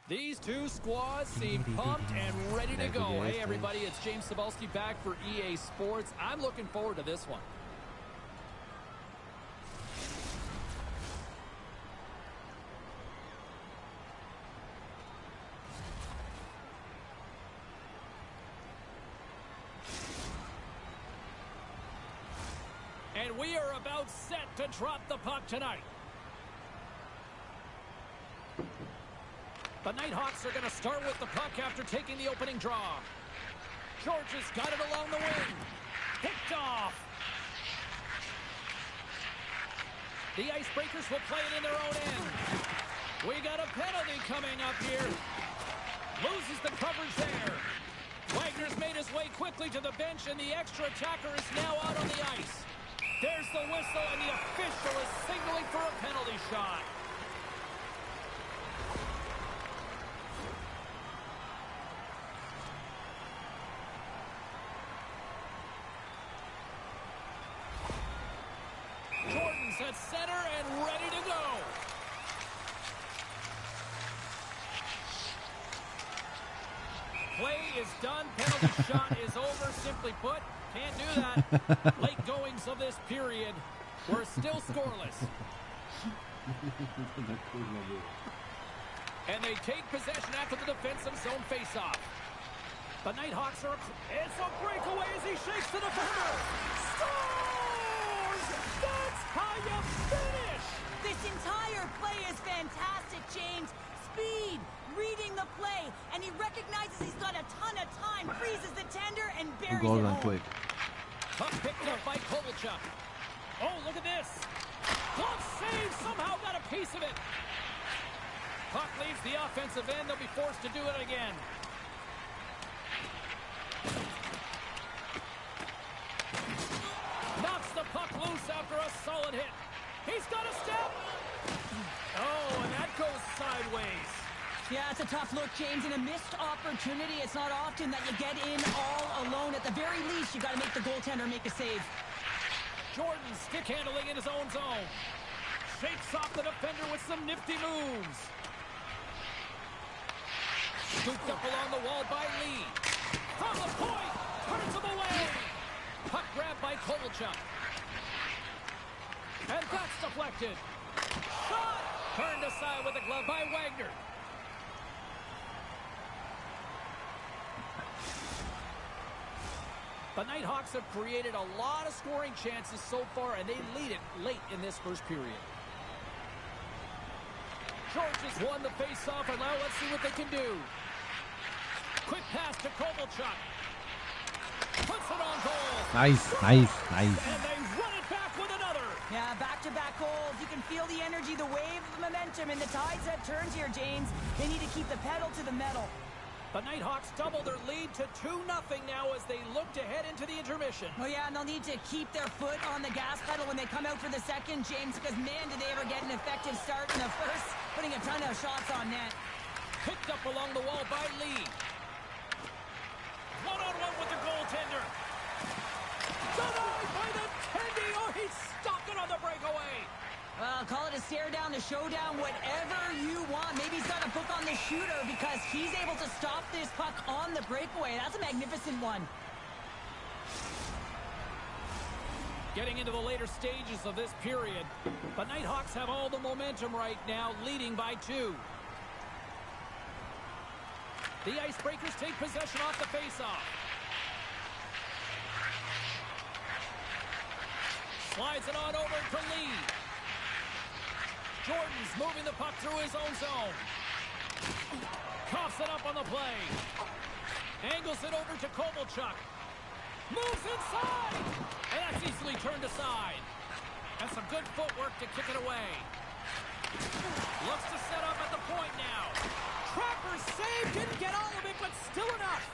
These two squads seem pumped and ready to go. Hey, everybody, it's James Cebulski back for EA Sports. I'm looking forward to this one. And we are about set to drop the puck tonight. The Nighthawks are going to start with the puck after taking the opening draw. George has got it along the wing. Picked off. The Icebreakers will play it in their own end. We got a penalty coming up here. Loses the coverage there. Wagner's made his way quickly to the bench, and the extra attacker is now out on the ice. There's the whistle, and the official is signaling for a penalty shot. Jordan's at center and ready to go. Play is done. Penalty shot is over. Simply put, can't do that. Late goings of this period. We're still scoreless. And they take possession after the defensive zone faceoff. The Nighthawks are... It's a breakaway as he shakes the defender. Scores! That's how you finish! This entire play is fantastic, James. Speed, reading the play, and he recognizes he's got a ton of time, freezes the tender, and buries it home. Quick. Puck picked up by Kovalchuk. Oh, look at this. Glove save, somehow got a piece of it. Puck leaves the offensive end. They'll be forced to do it again. Knocks the puck loose after a solid hit. He's got a step. Oh, and that goes sideways. Yeah, it's a tough look, James, and a missed opportunity. It's not often that you get in all alone. At the very least, you got to make the goaltender make a save. Jordan stick handling in his own zone. Shakes off the defender with some nifty moves. Scooped up along the wall by Lee. From the point, turns him away. Puck grabbed by Kovalchuk. And that's deflected. Shot! Turned aside with a glove by Wagner. The Nighthawks have created a lot of scoring chances so far, and they lead it late in this first period. George has won the face-off, and now let's see what they can do. Quick pass to Kovalchuk. Puts it on goal. Nice. And they run it back with another. Yeah, back-to-back goals. You can feel the energy, the wave of momentum, and the tides have turned here, James. They need to keep the pedal to the metal. The Nighthawks double their lead to 2-0 now as they look to head into the intermission. Oh, yeah, and they'll need to keep their foot on the gas pedal when they come out for the second, James, because, man, did they ever get an effective start in the first, putting a ton of shots on net. Picked up along the wall by Lee. One-on-one with the goaltender. Denied by the Tendy. Oh, he's stopped it on the breakaway. Well, call it a stare down, a showdown, whatever you want. Maybe he's got a book on the shooter because he's able to stop this puck on the breakaway. That's a magnificent one. Getting into the later stages of this period, the Nighthawks have all the momentum right now, leading by 2. The Icebreakers take possession off the faceoff. Slides it on over to Lee. Jordan's moving the puck through his own zone. Coughs it up on the play. Angles it over to Kovalchuk. Moves inside. And that's easily turned aside. And some good footwork to kick it away. Looks to set up at the point now. Trapper save. Didn't get all of it, but still enough.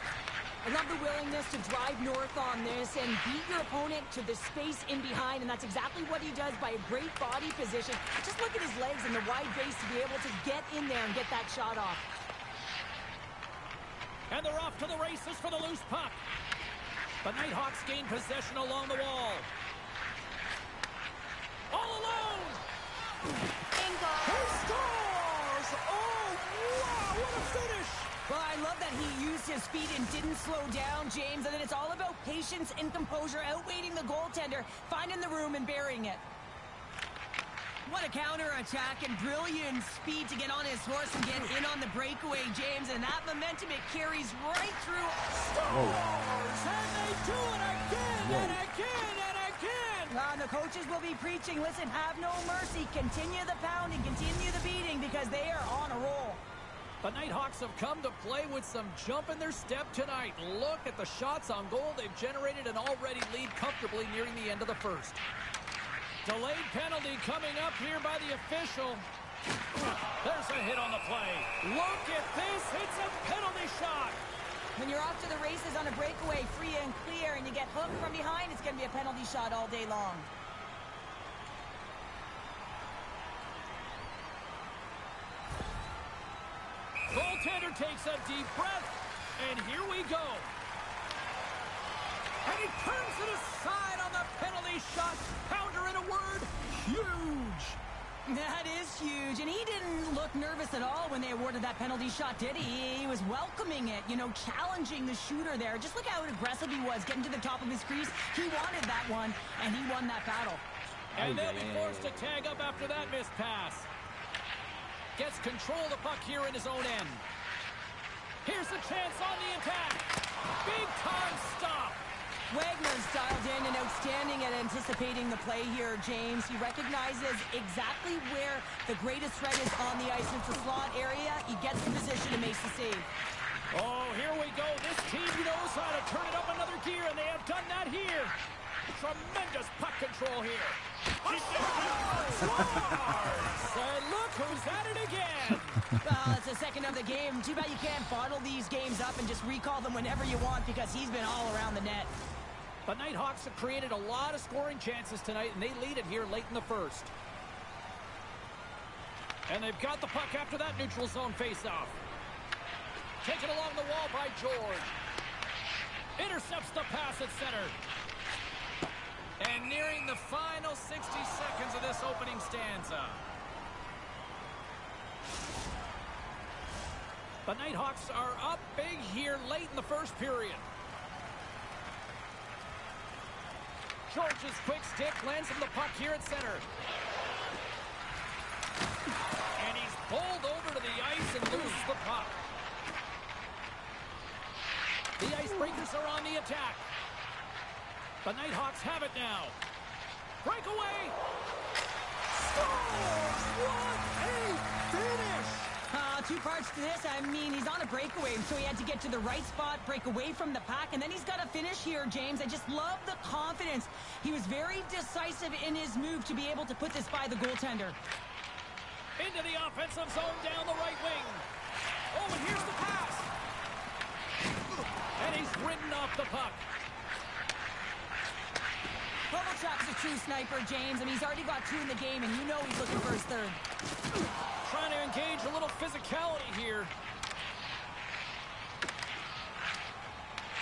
I love the willingness to drive north on this and beat your opponent to the space in behind, and that's exactly what he does by a great body position. Just look at his legs and the wide base to be able to get in there and get that shot off. And they're off to the races for the loose puck. The Nighthawks gain possession along the wall. All alone! Bingo! He scores! Oh, wow, what a finish! Well, I love that he used his feet and didn't slow down, James. And then it's all about patience and composure, outweighing the goaltender, finding the room and burying it. What a counter-attack and brilliant speed to get on his horse and get in on the breakaway, James. And that momentum, it carries right through. Stars! And they do it again and again and again! The coaches will be preaching, listen, have no mercy. Continue the pounding, continue the beating, because they are on a roll. The Nighthawks have come to play with some jump in their step tonight. Look at the shots on goal. They've generated an already lead comfortably nearing the end of the first. Delayed penalty coming up here by the official. There's a hit on the play. Look at this. It's a penalty shot. When you're off to the races on a breakaway, free and clear, and you get hooked from behind, it's going to be a penalty shot all day long. Goaltender takes a deep breath, and here we go. And he turns it aside on the penalty shot. Pounder, in a word, huge. That is huge, and he didn't look nervous at all when they awarded that penalty shot, did he? He was welcoming it, you know, challenging the shooter there. Just look how aggressive he was, getting to the top of his crease. He wanted that one, and he won that battle. And they'll be forced to tag up after that missed pass. Gets control of the puck here in his own end. Here's a chance on the attack. Big time stop. Wagner's dialed in and outstanding at anticipating the play here, James. He recognizes exactly where the greatest threat is on the ice. It's the slot area. He gets the position and makes the save. Oh, here we go. This team knows how to turn it up another gear, and they have done that here. Tremendous puck control here. And look who's at it again. It's the second of the game. Too bad you can't bottle these games up and just recall them whenever you want, because he's been all around the net. The Nighthawks have created a lot of scoring chances tonight, and they lead it here late in the first. And they've got the puck after that neutral zone faceoff. Taken along the wall by George. Intercepts the pass at center. And nearing the final 60 seconds of this opening stanza. The Nighthawks are up big here late in the first period. George's quick stick lands him the puck here at center. And he's bowled over to the ice and loses the puck. The Icebreakers are on the attack. The Nighthawks have it now. Breakaway. Scores! What a finish! Two parts to this. I mean, he's on a breakaway, so he had to get to the right spot, break away from the pack, and then he's got to finish here, James. I just love the confidence. He was very decisive in his move to be able to put this by the goaltender. Into the offensive zone down the right wing. Oh, and here's the pass. And he's ridden off the puck. Kovalchuk's a true sniper, James. I mean, he's already got 2 in the game, and you know he's looking for his third. Trying to engage a little physicality here.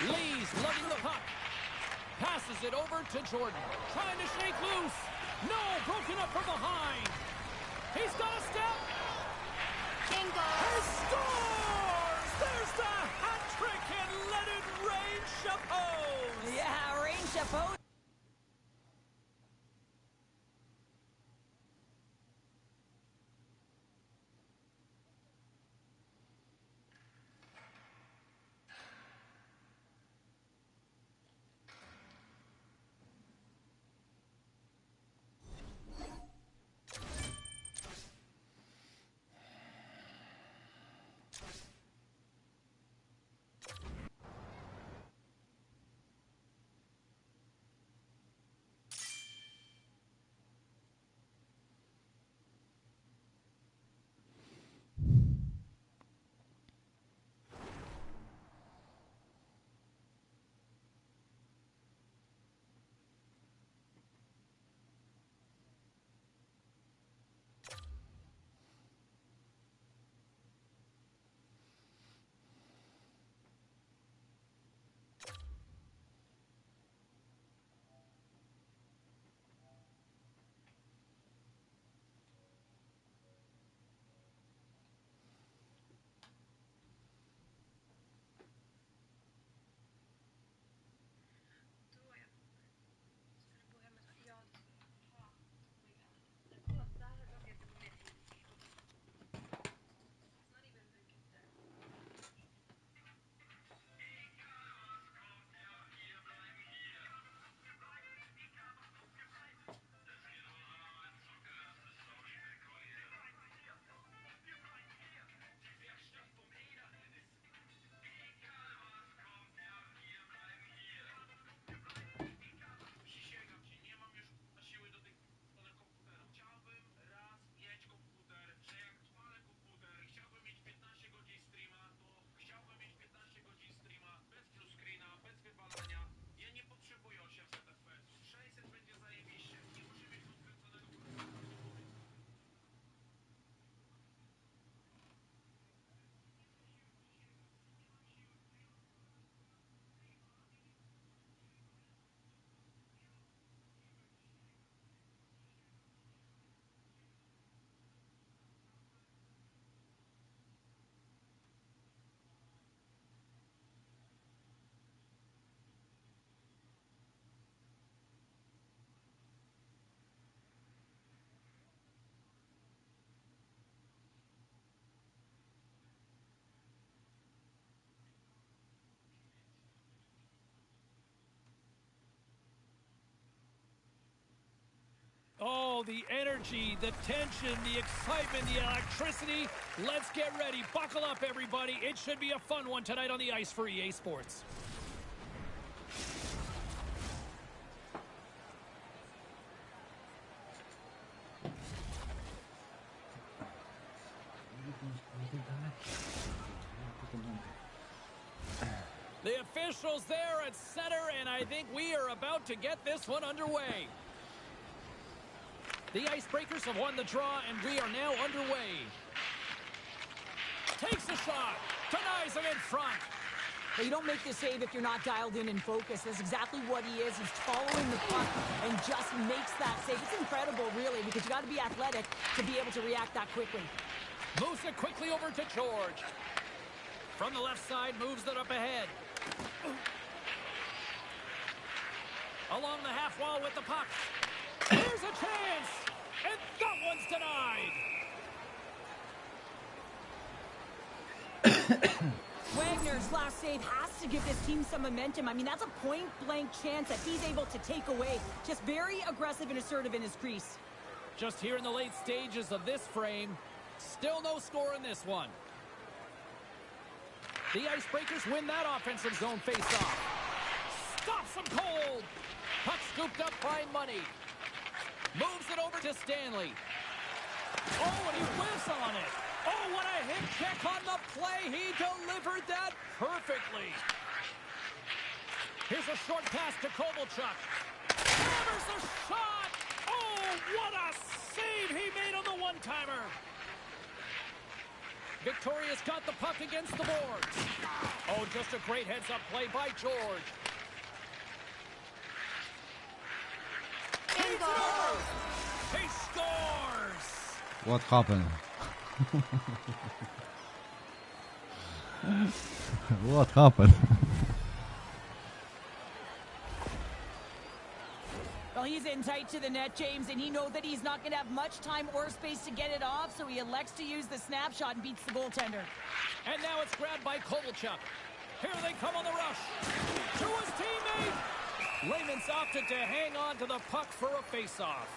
Lee's lugging the puck. Passes it over to Jordan. Trying to shake loose. No, broken up from behind. He's got a step. Bingo! He scores! There's the hat trick, and let it rain, Chapeau! Yeah, rain Chapeau. Oh, the energy, the tension, the excitement, the electricity. Let's get ready. Buckle up, everybody. It should be a fun one tonight on the ice for EA Sports. The officials there at center, and I think we are about to get this one underway. The Icebreakers have won the draw, and we are now underway. Takes a shot, denies him in front. Well, you don't make the save if you're not dialed in and focused. That's exactly what he is. He's following the puck and just makes that save. It's incredible, really, because you got to be athletic to be able to react that quickly. Moves it quickly over to George. From the left side, moves it up ahead. Along the half wall with the puck. Here's a chance, and that one's denied. Wagner's last save has to give this team some momentum. I mean, that's a point-blank chance that he's able to take away. Just very aggressive and assertive in his crease. Just here in the late stages of this frame, still no score in this one. The Icebreakers win that offensive zone face-off. Stops him cold. Puck scooped up by Money. Moves it over to Stanley. Oh, and he whiffs on it. Oh, what a hit check on the play. He delivered that perfectly. Here's a short pass to Kovalchuk. Hammers a shot. Oh, what a save he made on the one-timer. Victoria's got the puck against the boards. Oh, just a great heads-up play by George. He scores! What happened? What happened? Well, he's in tight to the net, James, and he knows that he's not going to have much time or space to get it off, so he elects to use the snapshot and beats the goaltender. And now it's grabbed by Kovalchuk. Here they come on the rush. To his teammate. Lehman's opted to hang on to the puck for a face-off.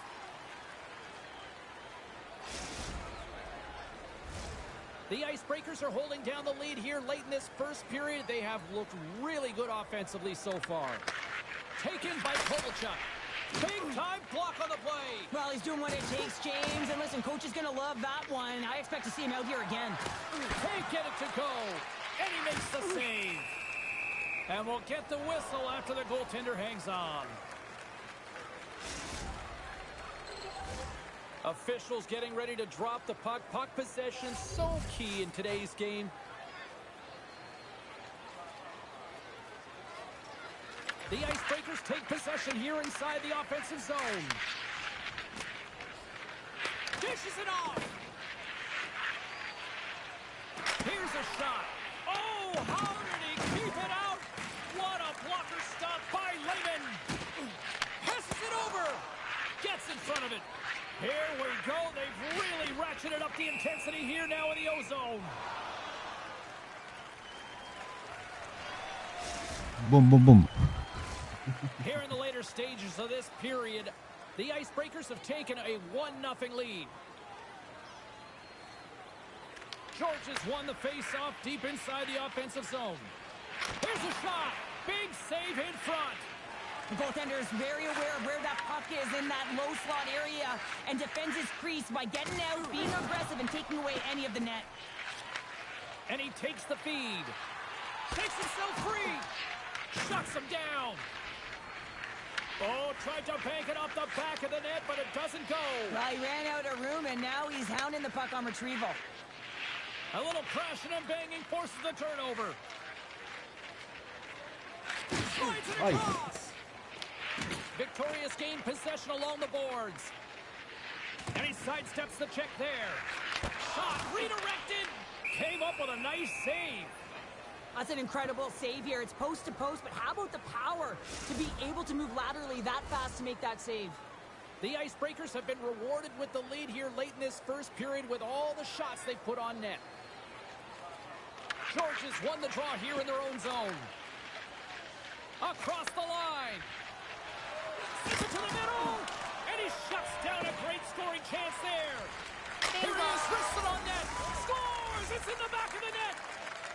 The Icebreakers are holding down the lead here late in this first period. They have looked really good offensively so far. Taken by Kovalchuk. Big-time block on the play. Well, he's doing what it takes, James. And listen, coach is going to love that one. I expect to see him out here again. Can't get it to go. And he makes the save. And we'll get the whistle after the goaltender hangs on. Officials getting ready to drop the puck. Puck possession so key in today's game. The Icebreakers take possession here inside the offensive zone. Dishes it off. Here's a shot. Oh, how did he keep it out? What a blocker stop by Lehman. Passes it over. Gets in front of it. Here we go. They've really ratcheted up the intensity here now in the O-zone. Boom, boom, boom. Here in the later stages of this period, the Icebreakers have taken a 1-0 lead. George has won the face-off deep inside the offensive zone. Here's a shot. Big save in front. The goaltender is very aware of where that puck is in that low slot area and defends his crease by getting out, being aggressive, and taking away any of the net. And he takes the feed. Takes himself free. Shuts him down. Oh, tried to bank it off the back of the net, but it doesn't go. Well, he ran out of room, and now he's hounding the puck on retrieval. A little crashing and banging forces the turnover. Slides it across. Victoria's gained possession along the boards. And he sidesteps the check there. Shot redirected. Came up with a nice save. That's an incredible save here. It's post to post, but how about the power to be able to move laterally that fast to make that save? The Icebreakers have been rewarded with the lead here late in this first period with all the shots they put on net. George has won the draw here in their own zone. Across the line. Sends it to the middle. And he shuts down a great scoring chance there. Here he is, wrists it on net. Scores! It's in the back of the net.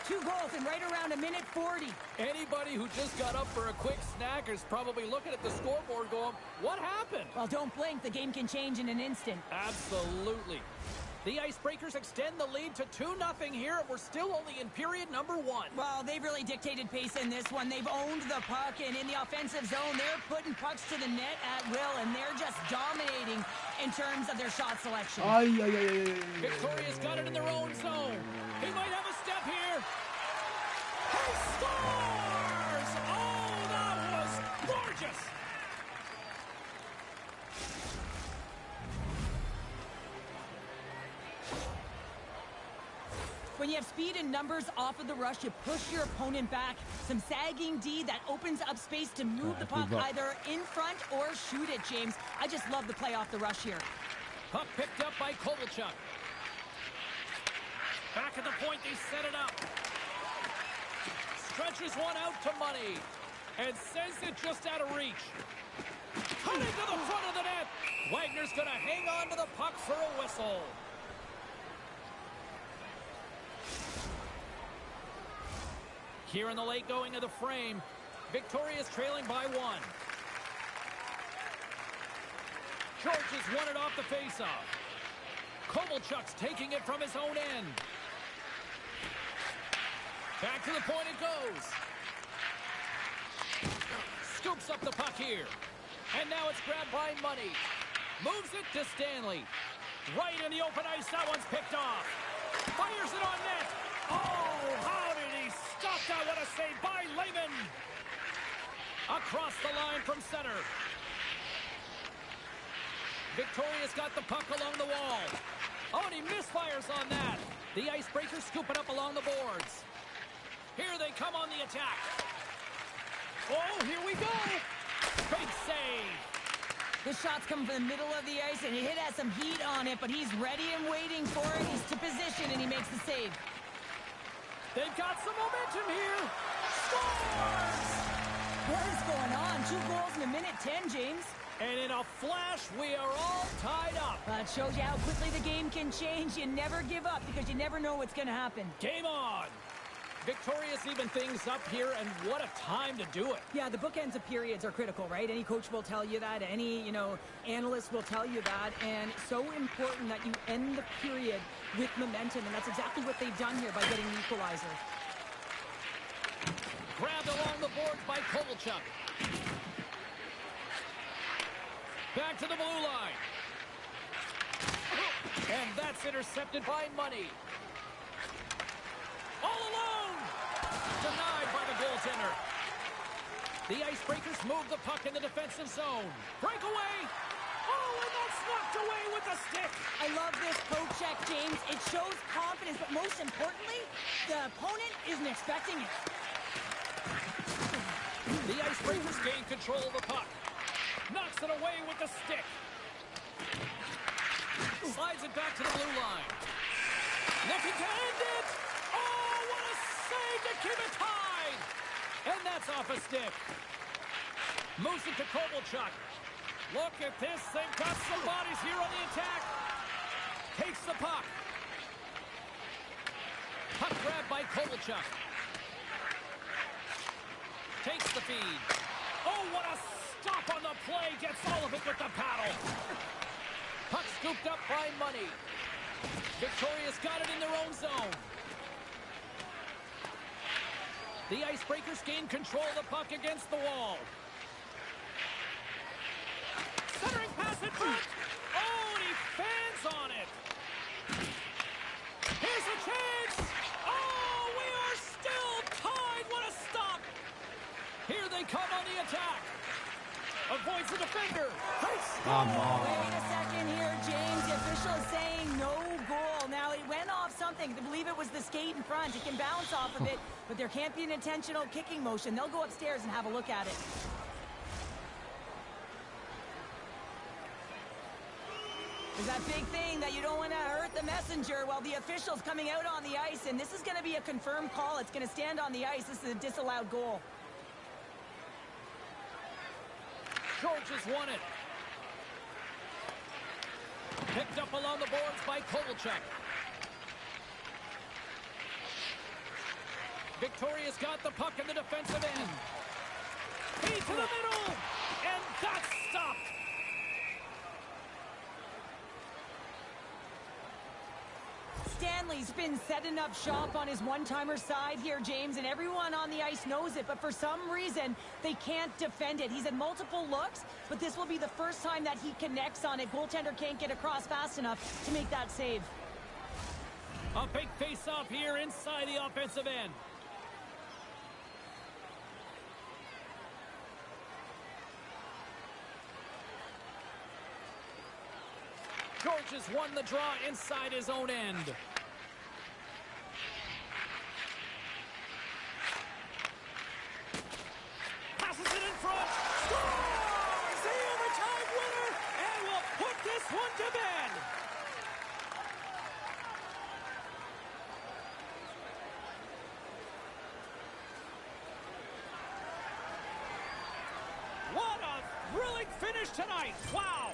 2 goals in right around a minute 40. Anybody who just got up for a quick snack is probably looking at the scoreboard going, what happened? Well, don't blink. The game can change in an instant. Absolutely. The Icebreakers extend the lead to 2-0 here, and we're still only in period number 1. Well, they've really dictated pace in this one. They've owned the puck, and in the offensive zone, they're putting pucks to the net at will, and they're just dominating in terms of their shot selection. Victoria's got it in their own zone. He might have a step here. He scores! Oh, that was gorgeous! When you have speed and numbers off of the rush, you push your opponent back. Some sagging D that opens up space to move the puck either in front or shoot it, James. I just love the play off the rush here. Puck picked up by Kovalchuk. Back at the point, they set it up. Stretches one out to Money. And sends it just out of reach. Cut into the front of the net. Wagner's going to hang on to the puck for a whistle. Here in the late going of the frame, Victoria's trailing by 1. George has won it off the faceoff. Kovalchuk's taking it from his own end. Back to the point it goes. Scoops up the puck here. And now it's grabbed by Money. Moves it to Stanley. Right in the open ice, that one's picked off. Fires it on net. Oh, how did he stop that? What a save by Lehman. Across the line from center. Victoria's got the puck along the wall. Oh, and he misfires on that. The Icebreakers scoop it up along the boards. Here they come on the attack. Oh, here we go. Big save. This shot's coming from the middle of the ice, and he has some heat on it, but he's ready and waiting for it. He's to position, and he makes the save. They've got some momentum here. Scores! What is going on? 2 goals in a minute 10, James. And in a flash, we are all tied up. It shows you how quickly the game can change. You never give up because you never know what's going to happen. Game on. Victorious even things up here, and what a time to do it. Yeah, the bookends of periods are critical, right? Any coach will tell you that. Any, analyst will tell you that. And so important that you end the period with momentum, and that's exactly what they've done here by getting the equalizer. Grabbed along the boards by Kovalchuk. Back to the blue line. And that's intercepted by Money. All alone! Denied by the goaltender. The Icebreakers move the puck in the defensive zone. Breakaway! Oh, and that's knocked away with the stick! I love this poke check, James. It shows confidence, but most importantly, the opponent isn't expecting it. The Icebreakers gain control of the puck. Knocks it away with the stick. Slides it back to the blue line. Looking to end it! Oh, what a save to keep it tied! And that's off a stick. Moves it to Kovalchuk. Look at this. They've got some bodies here on the attack. Takes the puck. Puck grabbed by Kovalchuk. Takes the feed. Oh, what a stop on the play. Gets all of it with the paddle. Puck scooped up by Money. Victoria's got it in their own zone. The Icebreakers gain control of the puck against the wall. Centering pass in front. Oh, and he fans on it. Here's a chance. Oh, we are still tied. What a stop. Here they come on the attack. Avoids the defender. Come on. Wait a second here, James. The official is saying no goal. Now, it went off something. I believe it was the skate in front. It can bounce off of it, but there can't be an intentional kicking motion. They'll go upstairs and have a look at it. There's that big thing that you don't want to hurt the messenger. Well, the official's coming out on the ice, and this is going to be a confirmed call. It's going to stand on the ice. This is a disallowed goal. George has won it. Picked up along the boards by Kovalchuk. Victoria's got the puck in the defensive end. Feed to the middle, and that's stopped. Stanley's been setting up shop on his one-timer side here, James, and everyone on the ice knows it, but for some reason, they can't defend it. He's had multiple looks, but this will be the first time that he connects on it. Goaltender can't get across fast enough to make that save. A big face-off here inside the offensive end. George has won the draw inside his own end. Passes it in front. Scores! The overtime winner! And will put this one to bed. What a thrilling finish tonight. Wow!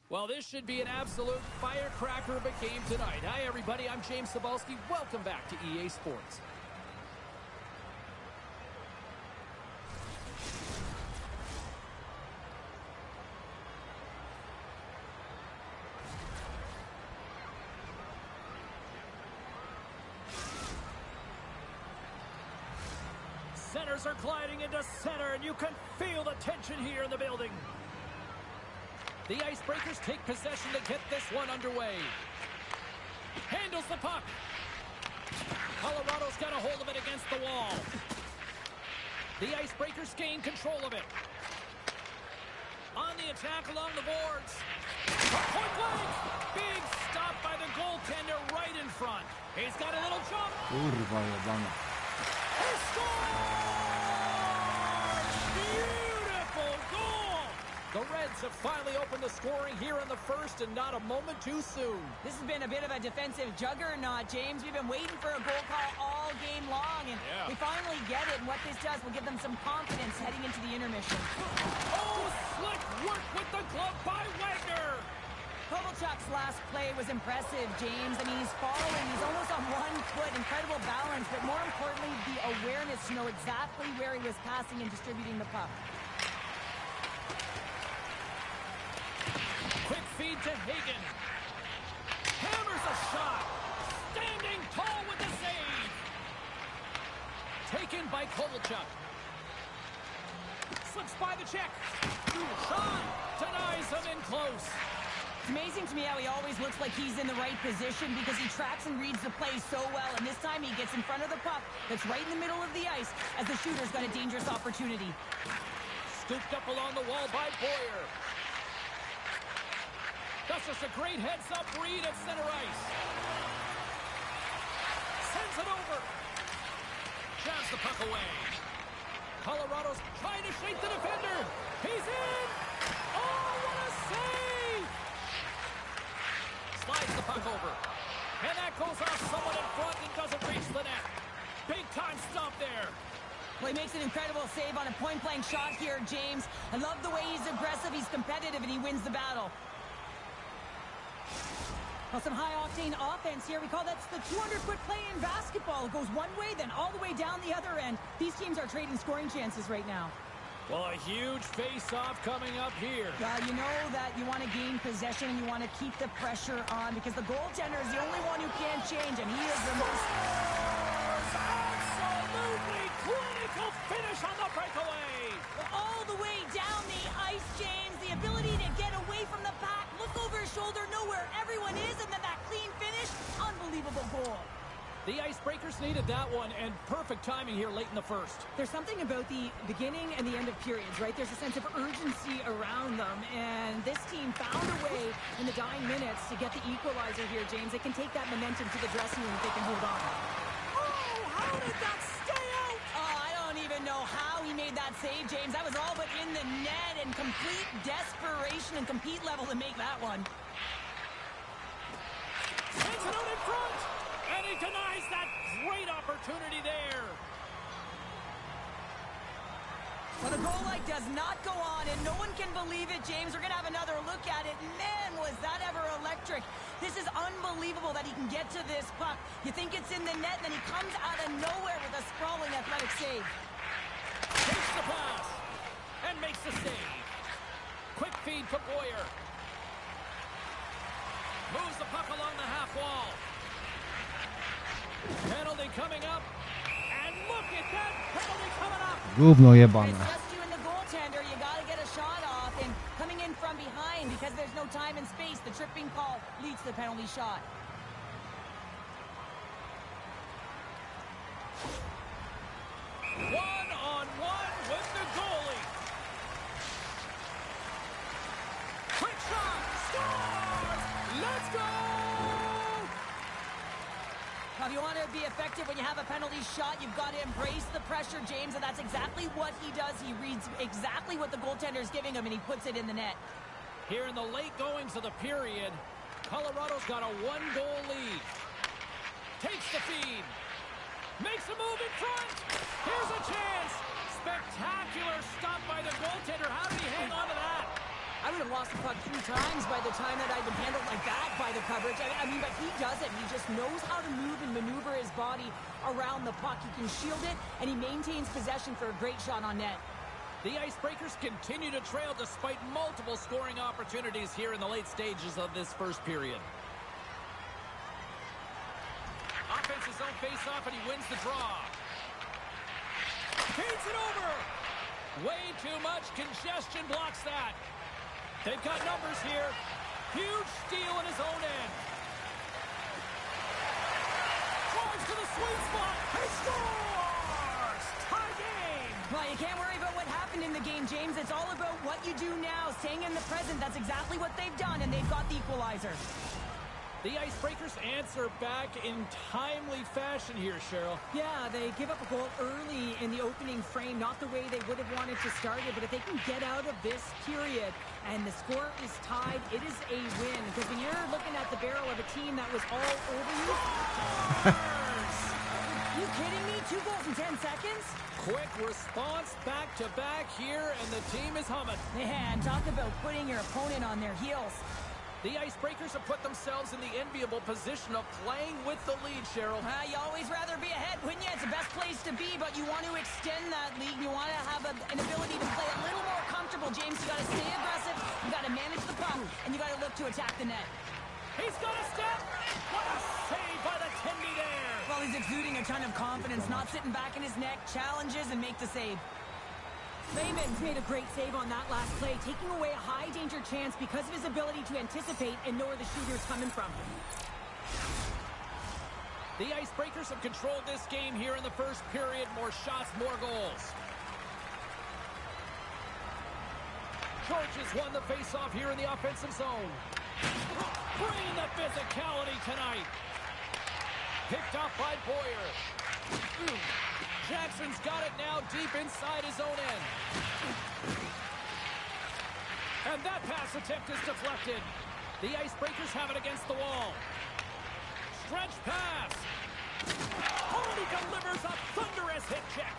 Well, this should be an absolute firecracker of a game tonight. Hi, everybody. I'm James Cebulski. Welcome back to EA Sports. Centers are gliding into center, and you can feel the tension here in the building. The Icebreakers take possession to get this one underway. Handles the puck. Colorado's got a hold of it against the wall. The Icebreakers gain control of it. On the attack along the boards. Point blank! Big stop by the goaltender right in front. He's got a little jump. Kurwa jebana. He scores! Beautiful goal! The Reds have finally opened the scoring here in the first, and not a moment too soon. This has been a bit of a defensive juggernaut, James. We've been waiting for a goal call all game long, and we finally get it. And what this does will give them some confidence heading into the intermission. Oh, slick work with the glove by Wagner. Kovalchuk's last play was impressive, James. I mean, he's following. He's almost on one foot. Incredible balance, but more importantly, the awareness to know exactly where he was passing and distributing the puck. Quick feed to Hagen. Hammers a shot. Standing tall with the save. Taken by Kovalchuk. Slips by the check. Shot. Denies him in close. It's amazing to me how he always looks like he's in the right position because he tracks and reads the play so well. And this time he gets in front of the puck that's right in the middle of the ice as the shooter's got a dangerous opportunity. Scooped up along the wall by Boyer. That's just a great heads-up read at center ice. Sends it over. Jabs the puck away. Colorado's trying to shake the defender. He's in. Oh, what a save! Slides the puck over. And that goes off someone in front and doesn't reach the net. Big time stop there. Well, he makes an incredible save on a point-blank shot here, James. I love the way he's aggressive, he's competitive, and he wins the battle. Well, some high-octane offense here. We call that the 200-foot play in basketball. It goes one way, then all the way down the other end. These teams are trading scoring chances right now. Well, a huge face-off coming up here. You know that you want to gain possession and you want to keep the pressure on because the goaltender is the only one who can't change, and he is the most... Absolutely clinical finish on the breakaway. All the way down the ice, James. The ability to get away from the pack, look over his shoulder, know where everyone is, and then that clean finish. Unbelievable goal. The Icebreakers needed that one, and perfect timing here late in the first. There's something about the beginning and the end of periods, right? There's a sense of urgency around them, and this team found a way in the dying minutes to get the equalizer here, James. They can take that momentum to the dressing room if they can hold on. Oh, how did that stay out? Oh, I don't even know how he made that save, James. That was all but in the net, and complete desperation and compete level to make that one. Sends it out in front, and he denies that great opportunity there. Well, the goal light does not go on, and no one can believe it, James. We're going to have another look at it. Man, was that ever electric. This is unbelievable that he can get to this puck. You think it's in the net, then he comes out of nowhere with a sprawling athletic save. Takes the pass and makes the save. Quick feed to Boyer. Moves the puck along the half wall. Penalty coming up. And look at that penalty coming up. Gówno It's jebane. just you and the goaltender. You got to get a shot off, and coming in from behind because there's no time and space. The tripping call leads to the penalty shot. One-on-one with the goalie. Quick shot. Scores! Let's go! Now, if you want to be effective when you have a penalty shot, you've got to embrace the pressure, James, and that's exactly what he does. He reads exactly what the goaltender is giving him, and he puts it in the net. Here in the late goings of the period, Colorado's got a one-goal lead. Takes the feed. Makes a move in front. Here's a chance. Spectacular stop by the goaltender. How did he hang on to that? I would have lost the puck 3 times by the time that I've been handled like that by the coverage. I mean, but he doesn't. He just knows how to move and maneuver his body around the puck. He can shield it, and he maintains possession for a great shot on net. The Icebreakers continue to trail despite multiple scoring opportunities here in the late stages of this first period. Offensive zone face-off, and he wins the draw. Feeds it over. Way too much congestion blocks that. They've got numbers here. Huge steal in his own end. Drives to the sweet spot. He scores! Tie game. Well, you can't worry about what happened in the game, James. It's all about what you do now, staying in the present. That's exactly what they've done, and they've got the equalizer. The Icebreakers answer back in timely fashion here, Cheryl. Yeah, they give up a goal early in the opening frame, not the way they would have wanted to start it, but if they can get out of this period and the score is tied, it is a win. Because when you're looking at the barrel of a team that was all over you... You kidding me? 2 goals in 10 seconds? Quick response back-to-back here, and the team is humming. Man, talk about putting your opponent on their heels. The Icebreakers have put themselves in the enviable position of playing with the lead, Cheryl. You always rather be ahead, wouldn't you? It's the best place to be, but you want to extend that lead. You want to have an ability to play a little more comfortable, James. You got to stay aggressive, you got to manage the puck, and you got to look to attack the net. He's got a step. What a save by the Tendy there. Well, he's exuding a ton of confidence, not sitting back in his neck, challenges and make the save. Lehman's made a great save on that last play, taking away a high-danger chance because of his ability to anticipate and know where the shooter's coming from. The Icebreakers have controlled this game here in the first period. More shots, more goals. George has won the face-off here in the offensive zone. Bringing the physicality tonight. Picked up by Boyer. Jackson's got it now deep inside his own end. And that pass attempt is deflected. The Icebreakers have it against the wall. Stretch pass. Oh, he delivers a thunderous hit check.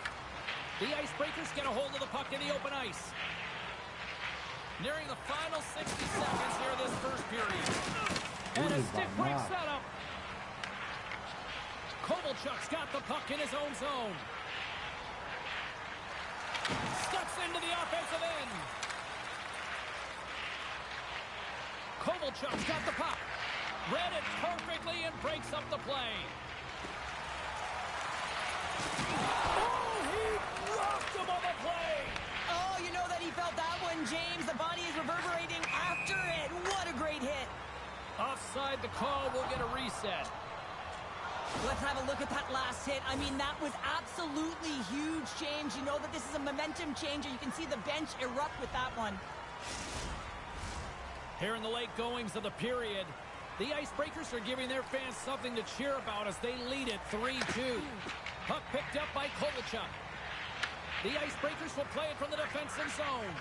The Icebreakers get a hold of the puck in the open ice. Nearing the final 60 seconds here of this first period. And a stick break setup. Kovalchuk's got the puck in his own zone. Steps into the offensive end. Kovalchuk's got the puck. Read it perfectly and breaks up the play. Oh, he rocked him on the play. Oh, you know that he felt that one, James. The body is reverberating after it. What a great hit. Offside, the call will get a reset. Let's have a look at that last hit. I mean, that was absolutely huge, James. You know that this is a momentum changer. You can see the bench erupt with that one. Here in the late goings of the period, the Icebreakers are giving their fans something to cheer about as they lead it 3-2. Puck picked up by Kovalchuk. The Icebreakers will play it from the defensive zone.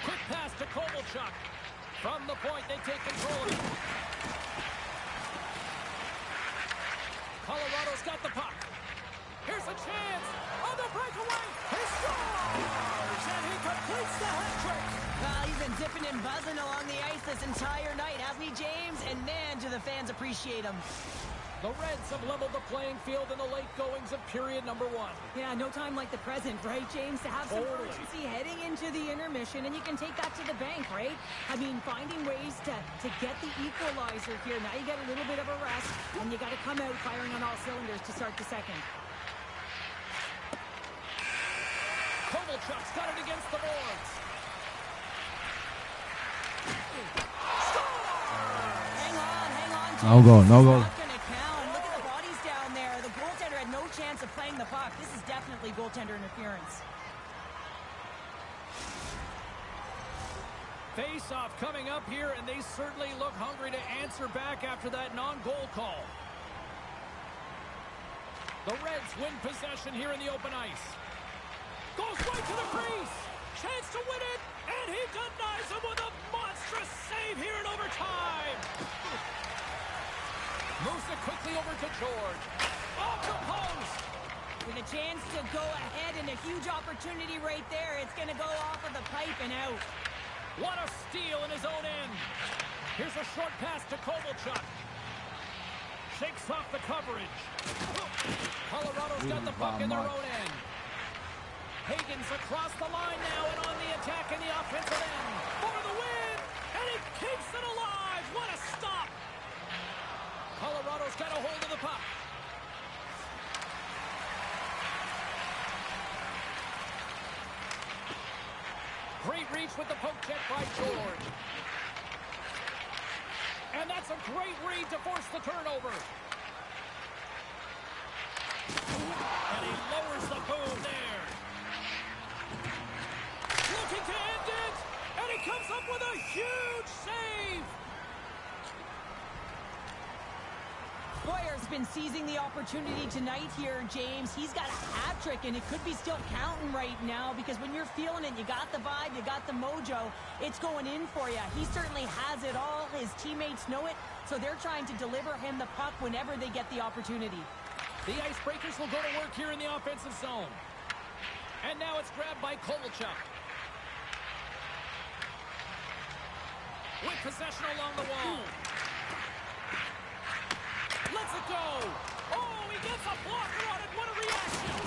Quick pass to Kovalchuk. From the point, they take control of it. Colorado's got the puck. Here's a chance on the breakaway. He scores! And he completes the hat trick. Well, he's been dipping and buzzing along the ice this entire night, hasn't he, James? And man, do the fans appreciate him. The Reds have leveled the playing field in the late goings of period number 1. Yeah, no time like the present, right, James? To have some urgency heading into the intermission, and you can take that to the bank, right? I mean, finding ways to get the equalizer here. Now you get a little bit of a rest, and you got to come out firing on all cylinders to start the second. Kovalchuk's got it against the boards. Hang on. No goal, no goal. Chance of playing the puck. This is definitely goaltender interference. Face-off coming up here, and they certainly look hungry to answer back after that non-goal call. The Reds win possession here in the open ice. Goes right to the crease. Chance to win it, and he denies him with a monstrous save here in overtime. Moves it quickly over to George. Off the post! With a chance to go ahead and a huge opportunity right there. It's going to go off of the pipe and out. What a steal in his own end. Here's a short pass to Kovalchuk. Shakes off the coverage. Colorado's got the puck in their own end. Hagen's across the line now and on the attack in the offensive end. For the win! And he keeps it alive! What a stop! Colorado's got a hold of the puck. Great reach with the poke check by George. And that's a great read to force the turnover. And he lowers the boom there. Looking to end it. And he comes up with a huge save. Boyer's been seizing the opportunity tonight here, James. He's got a hat trick, and it could be still counting right now because when you're feeling it, you got the vibe, you got the mojo, it's going in for you. He certainly has it all. His teammates know it, so they're trying to deliver him the puck whenever they get the opportunity. The Icebreakers will go to work here in the offensive zone. And now it's grabbed by Kovalchuk. with possession along the wall. Lets it go. Oh, he gets a blocker on it. What a reaction.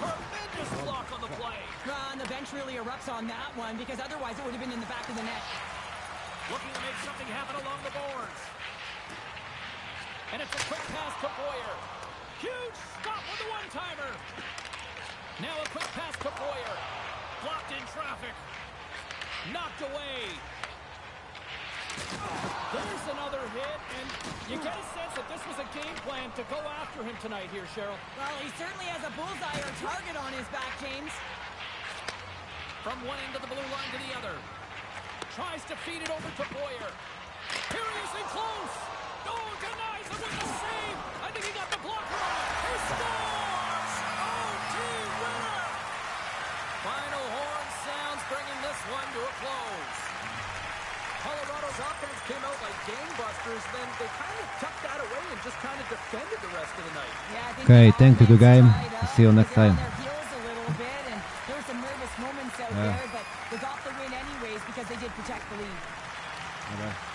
Tremendous block on the play. And the bench really erupts on that one because otherwise it would have been in the back of the net. Looking to make something happen along the boards. And it's a quick pass to Boyer. Huge stop with the one-timer. Now a quick pass to Boyer. Blocked in traffic. Knocked away. There's another hit, and you get a sense that this was a game plan to go after him tonight here, Cheryl. Well, he certainly has a bullseye or target on his back, James. From one end of the blue line to the other. Tries to feed it over to Boyer. Here he is in close. Oh, denies him with the save. I think he got the blocker on it. He scores! OT winner! Final horn sounds, bringing this one to a close. Colorado's offense came out like gangbusters, then they kind of tucked that away and just kind of defended the rest of the night. Yeah, I think Okay, the thank you to offense game. tried up, See you next they're on time. their heels a little bit, and there were some nervous moments out there, but they got the win anyways because they did protect the lead. Bye-bye.